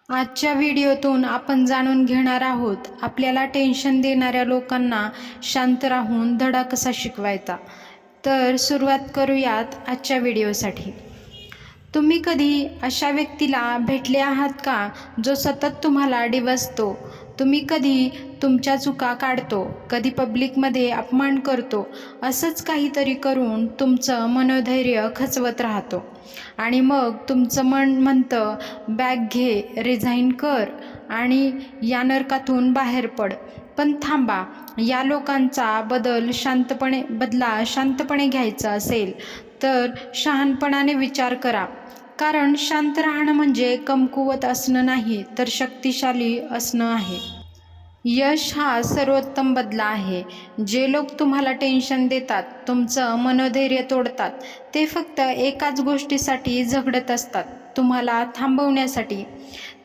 आजच्या व्हिडिओतून आपण जाणून घेणार आहोत आपल्याला टेन्शन देणाऱ्या लोकांना शांत राहून धडा कसा शिकवायचा। तर सुरुवात करूयात आजच्या व्हिडिओसाठी। तुम्ही कधी अशा व्यक्तीला भेटले आहात का जो सतत तुम्हाला डिवचतो? तुम्ही कधी तुमच्या चुका काढतो, कधी पब्लिकमध्ये अपमान करतो, असंच काहीतरी करून तुमचं मनोधैर्य खचवत राहतो आणि मग तुमचं मन म्हणतं बॅग घे, रिझाईन कर आणि या नरकातून बाहेर पड। पण थांबा, या लोकांचा बदला शांतपणे घ्यायचा असेल तर शहाणपणाने विचार करा। कारण शांत राहणं म्हणजे कमकुवत असणं नाही तर शक्तिशाली असणं आहे। यश हा सर्वोत्तम बदला आहे। जे लोक तुम्हाला टेन्शन देतात, तुमचं मनोधैर्य तोडतात, ते फक्त एकाच गोष्टीसाठी झगडत असतात, तुम्हाला थांबवण्यासाठी।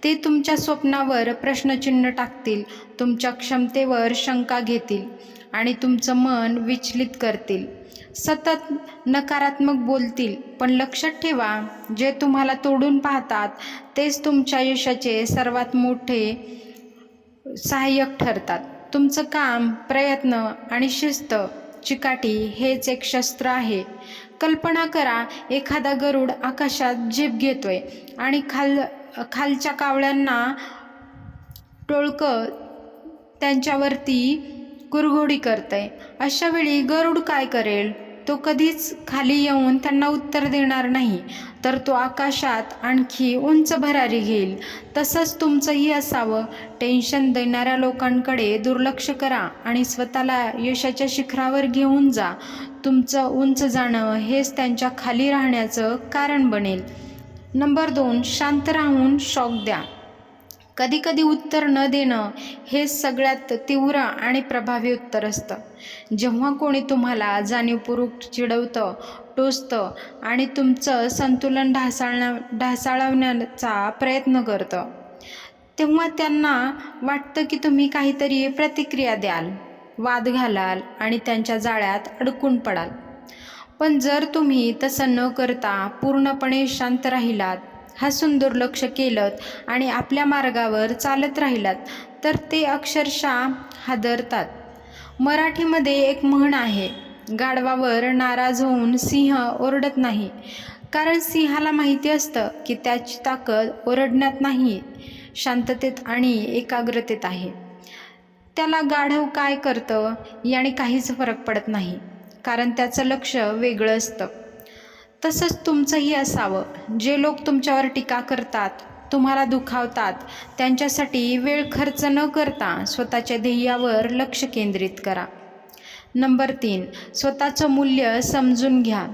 ते तुमच्या स्वप्नावर प्रश्नचिन्ह टाकतील, तुमच्या क्षमतेवर शंका घेतील आणि तुमचं मन विचलित करतील, सतत नकारात्मक बोलतील। पण लक्षात ठेवा, जे तुम्हाला तोडून पाहतात तेच तुमच्या यशाचे सर्वात मोठे सहाय्यक ठरतात। तुमचं काम, प्रयत्न आणि शिस्त, चिकाटी हेच एक शस्त्र आहे। कल्पना करा, एखादा गरुड आकाशात झेप घेतोय आणि खालच्या कावळ्यांना टोळकं त्यांच्यावरती कुरघोडी करतंय। अशा वेळी गरुड काय करेल? तो कधीच खाली येऊन त्यांना उत्तर देणार नाही, तर तो आकाशात आणखी उंच भरारी घेईल। तसंच तुमचंही असावं। टेन्शन देणाऱ्या लोकांकडे दुर्लक्ष करा आणि स्वतःला यशाच्या शिखरावर घेऊन जा। तुमचं उंच जाणं हेच त्यांच्या खाली राहण्याचं कारण बनेल। नंबर 2, शांत राहून शॉक द्या। कधीकधी उत्तर न देणं हे सगळ्यात तीव्र आणि प्रभावी उत्तर असतं। जेव्हा कोणी तुम्हाला जाणीवपूर्वक चिडवतं, टोचतं आणि तुमचं संतुलन ढासळवण्याचा प्रयत्न करतं, तेव्हा त्यांना वाटतं की तुम्ही काहीतरी प्रतिक्रिया द्याल, वाद घालाल आणि त्यांच्या जाळ्यात अडकून पडाल। पण जर तुम्ही तसं न करता पूर्णपणे शांत राहिलात, हसून दुर्लक्ष केलंत आणि आपल्या मार्गावर चालत राहिलात, तर ते अक्षरशः हादरतात। मराठीमध्ये एक म्हण आहे, गाढवावर नाराज होऊन सिंह ओरडत नाही, कारण सिंहाला माहिती असतं की त्याची ताकद ओरडण्यात नाही, शांततेत आणि एकाग्रतेत आहे। त्याला गाढव काय करतं याने काहीच फरक पडत नाही, कारण त्याचं लक्ष वेगळं असतं। तसंच तुमचंही असावं। जे लोक तुमच्यावर टीका करतात, तुम्हाला दुखावतात, त्यांच्यासाठी वेळ खर्च न करता स्वतःच्या ध्येयावर लक्ष केंद्रित करा। नंबर 3, स्वतःचं मूल्य समजून घ्या।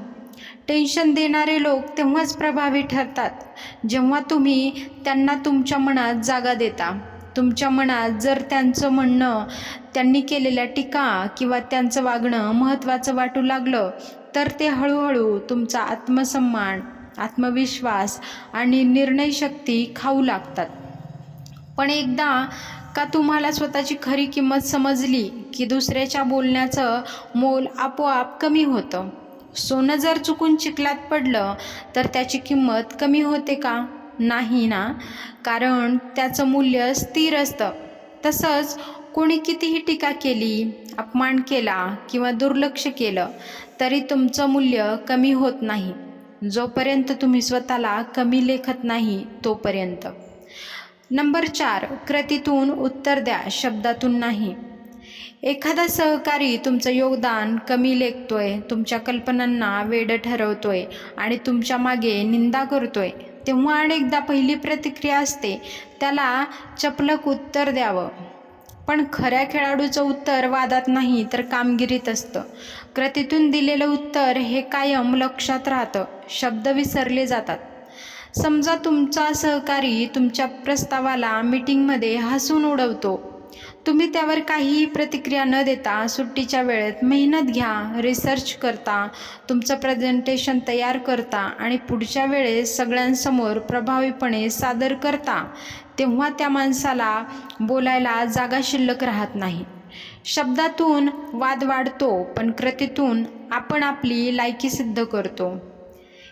टेन्शन देणारे लोक तेव्हाच प्रभावी ठरतात जेव्हा तुम्ही त्यांना तुमच्या मनात जागा देता। तुमच्या मनात जर त्यांचं म्हणणं, त्यांनी केलेल्या टीका किंवा त्यांचं वागणं महत्त्वाचं वाटू लागलं, तर ते हळूहळू तुमचा आत्मसन्मान, आत्मविश्वास आणि निर्णयशक्ती खाऊ लागतात। पण एकदा का तुम्हाला स्वतःची खरी किंमत समजली की दुसऱ्याच्या बोलण्याचं मोल आपोआप कमी होतं। सोनं जर चुकून चिखलात पडलं तर त्याची किंमत कमी होते का? नाही ना, कारण त्याचं मूल्य स्थिर असतं। तसंच कोणी कितीही टीका केली, अपमान केला किंवा दुर्लक्ष केलं तरी तुमचं मूल्य कमी होत नाही, जोपर्यंत तुम्ही स्वतःला कमी लेखत नाही तोपर्यंत। नंबर 4, कृतीतून उत्तर द्या, शब्दातून नाही। एखादा सहकारी तुमचं योगदान कमी लेखतोय, तुमच्या कल्पनांना वेडं ठरवतोय आणि तुमच्या मागे निंदा करतोय, तेव्हा अनेकदा पहिली प्रतिक्रिया असते त्याला चपलक उत्तर द्यावं। पण खऱ्या खेळाडूचं उत्तर वादात नाही तर कामगिरीत असतं। कृतीतून दिलेलं उत्तर हे कायम लक्षात राहतं, शब्द विसरले जातात। समजा तुमचा सहकारी तुमच्या प्रस्तावाला मीटिंगमध्ये हसून उडवतो, तुम्ही त्यावर काहीही प्रतिक्रिया न देता सुट्टीच्या वेळेत मेहनत घ्या, रिसर्च करता, तुमचं प्रेझेंटेशन तयार करता आणि पुढच्या वेळेस सगळ्यांसमोर प्रभावीपणे सादर करता, तेव्हा त्या माणसाला बोलायला जागा शिल्लक राहत नाही। शब्दातून वाद वाढतो, पण कृतीतून आपण आपली लायकी सिद्ध करतो।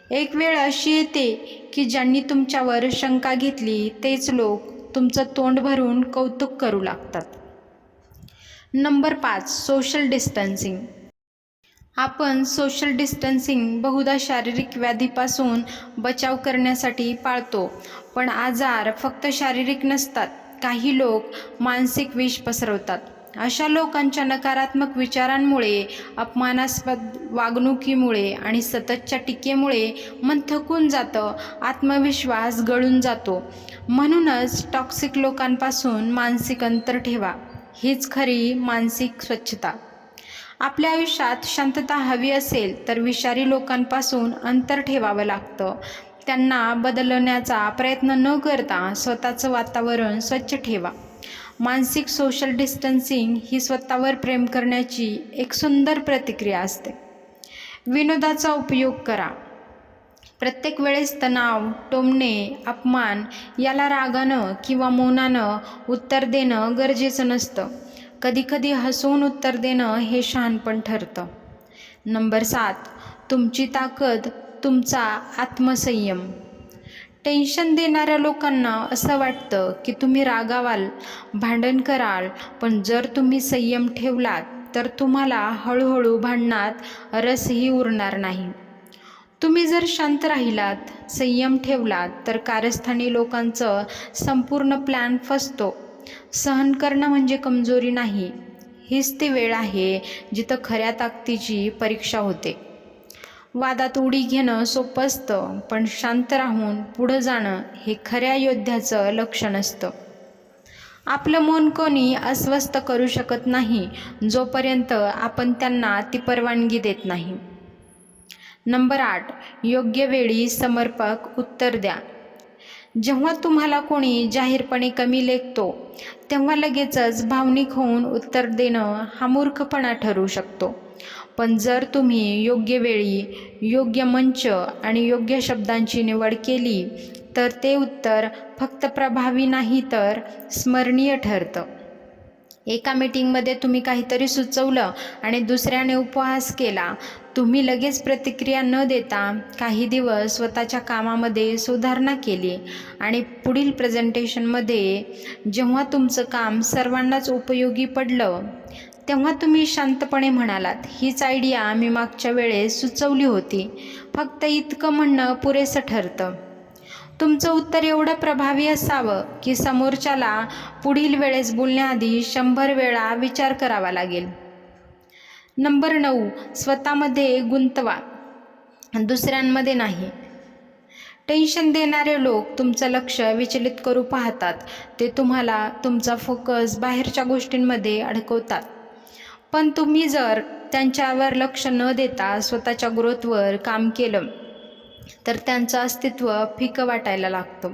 एक वेळ अशी येते की ज्यांनी तुमच्यावर शंका घेतली तेच लोक तुमचं तोंड भरून कौतुक करू लागतात. Number 5, social distancing. आपण सोशल डिस्टन्सिंग बहुधा शारीरिक व्याधीपासून बचाव करण्यासाठी पाळतो, पण आजार फक्त शारीरिक नसतात. काही लोक मानसिक विष पसरवतात. अशा लोकांच्या नकारात्मक विचारांमुळे, अपमानास्पद वागणुकीमुळे आणि सततच्या टीकेमुळे मन थकून जातं, आत्मविश्वास गळून जातो. म्हणूनच टॉक्सिक लोकांपासून मानसिक अंतर ठेवा. हीच खरी मानसिक स्वच्छता. आपल्या आयुष्यात शांतता हवी असेल तर विषारी लोकांपासून अंतर ठेवावं लागतं. त्यांना बदलण्याचा प्रयत्न न करता स्वतःचं वातावरण स्वच्छ ठेवा. मानसिक सोशल डिस्टन्सिंग ही स्वतःवर प्रेम करण्याची एक सुंदर प्रतिक्रिया असते. विनोदाचा उपयोग करा. प्रत्येक वेळेस तणाव, टोमणे, अपमान याला रागानं किंवा मौनानं उत्तर देणं गरजेचं नसतं. कधीकधी हसवून उत्तर देणं हे शहाणपण ठरतं. नंबर 7, तुमची ताकद तुमचा आत्मसंयम. टेन्शन देणाऱ्या लोकांना असं वाटतं की तुम्ही रागावाल, भांडण कराल, पण जर तुम्ही संयम ठेवलात तर तुम्हाला हळूहळू भांडणात रसही उरणार नाही. तुम्ही जर शांत राहिलात, संयम ठेवलात तर कारस्थानी लोकांचं संपूर्ण प्लॅन फसतो. सहन करणं म्हणजे कमजोरी नाही. हीच ती वेळ आहे जिथं खऱ्या ताकदीची परीक्षा होते. वादात उडी घेणं सोपं असतं, पण शांत राहून पुढं जाणं हे खऱ्या योद्ध्याचं लक्षण असतं. आपलं मन कोणी अस्वस्थ करू शकत नाही जोपर्यंत आपण त्यांना ती परवानगी देत नाही. नंबर 8, योग्य वेळी समर्पक उत्तर द्या. जेव्हा तुम्हाला कोणी जाहीरपणे कमी लेखतो तेव्हा लगेचच भावनिक होऊन उत्तर देणं हा मूर्खपणा ठरू शकतो. पण जर तुम्ही योग्य वेळी, योग्य मंच आणि योग्य शब्दांची निवड केली तर ते उत्तर फक्त प्रभावी नाही तर स्मरणीय ठरतं. एका मीटिंगमध्ये तुम्ही काहीतरी सुचवलं आणि दुसऱ्याने उपहास केला. तुम्ही लगेच प्रतिक्रिया न देता काही दिवस स्वतःच्या कामामध्ये सुधारणा केली आणि पुढील प्रेझेंटेशनमध्ये जेव्हा तुमचं काम सर्वांनाच उपयोगी पडलं तेव्हा तुम्ही शांतपणे म्हणालात, हीच आयडिया मी मागच्या वेळेस सुचवली होती. फक्त इतकं म्हणणं पुरेसं ठरतं. तुमचं उत्तर एवढं प्रभावी असावं की समोरच्याला पुढील वेळेस बोलण्याआधी 100 वेळा विचार करावा लागेल. नंबर 9, स्वतःमध्ये गुंतवा, दुसऱ्यांमध्ये नाही. टेन्शन देणारे लोक तुमचं लक्ष विचलित करू पाहतात. ते तुम्हाला तुमचा फोकस बाहेरच्या गोष्टींमध्ये अडकवतात. पण तुम्ही जर त्यांच्यावर लक्ष न देता स्वतःच्या ग्रोथवर काम केलं तर त्यांचं अस्तित्व फिकं वाटायला लागतं.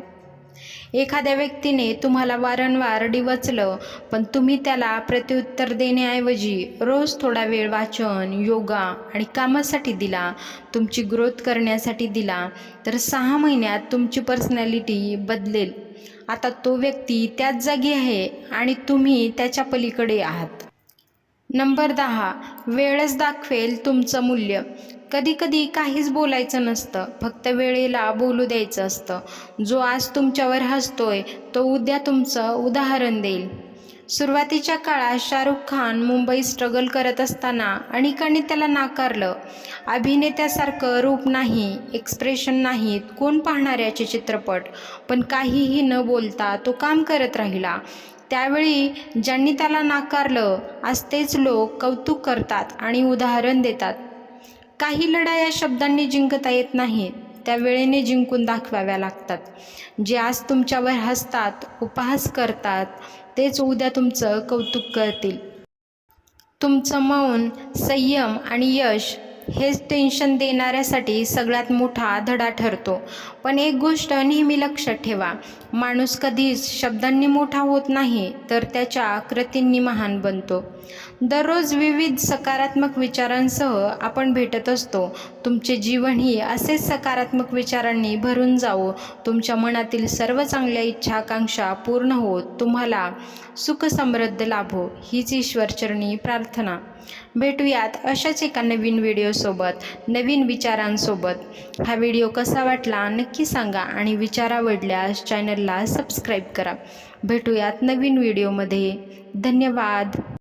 एखाद्या व्यक्तीने तुम्हाला वारंवार डिवचलं, पण तुम्ही त्याला प्रत्युत्तर देण्याऐवजी रोज थोडा वेळ वाचन, योगा आणि कामासाठी दिला, तुमची ग्रोथ करण्यासाठी दिला, तर 6 महिन्यात तुमची पर्सनॅलिटी बदलेल. आता तो व्यक्ती त्याच जागी आहे आणि तुम्ही त्याच्या पलीकडे आहात. नंबर 10, वेळच दाखवेल तुमचं मूल्य. कधीकधी काहीच बोलायचं नसतं, फक्त वेळेला बोलू द्यायचं असतं. जो आज तुमच्यावर हसतोय तो उद्या तुमचं उदाहरण देईल. सुरुवातीच्या काळात शाहरुख खान मुंबईत स्ट्रगल करत असताना अनेकांनी त्याला नाकारलं. अभिनेत्यासारखं रूप नाही, एक्सप्रेशन नाहीत, कोण पाहणार याचे चित्रपट. पण काहीही न बोलता तो काम करत राहिला. त्यावेळी ज्यांनी त्याला नाकारलं आज तेच लोक कौतुक करतात आणि उदाहरण देतात. काही लढाया शब्दांनी जिंकता येत नाहीत, त्या वेळेने जिंकून दाखवाव्या लागतात. जे आज तुमच्यावर हसतात, उपहास करतात, तेच उद्या तुमचं कौतुक करतील. तुमचं मौन, संयम आणि यश हेच टेन्शन देणाऱ्यासाठी सगळ्यात मोठा धडा ठरतो. पण एक गोष्ट नेहमी लक्षात ठेवा, माणूस कधीच शब्दांनी मोठा होत नाही तर त्याच्या कृतींनी महान बनतो. दररोज विविध सकारात्मक विचारांसह आपण भेटत असतो. तुमचे जीवनही असेच सकारात्मक विचारांनी भरून जावो. तुमच्या मनातील सर्व चांगल्या इच्छा आकांक्षा पूर्ण होत तुम्हाला सुख समृद्ध लाभो हीच ईश्वरचरणी प्रार्थना. भेटूयात अशाच एका नवीन व्हिडिओसोबत, नवीन विचारांसोबत. हा व्हिडिओ कसा वाटला नक्की सांगा आणि विचार आवडल्यास चॅनलला सबस्क्राईब करा. भेटूयात नवीन व्हिडिओमध्ये. धन्यवाद.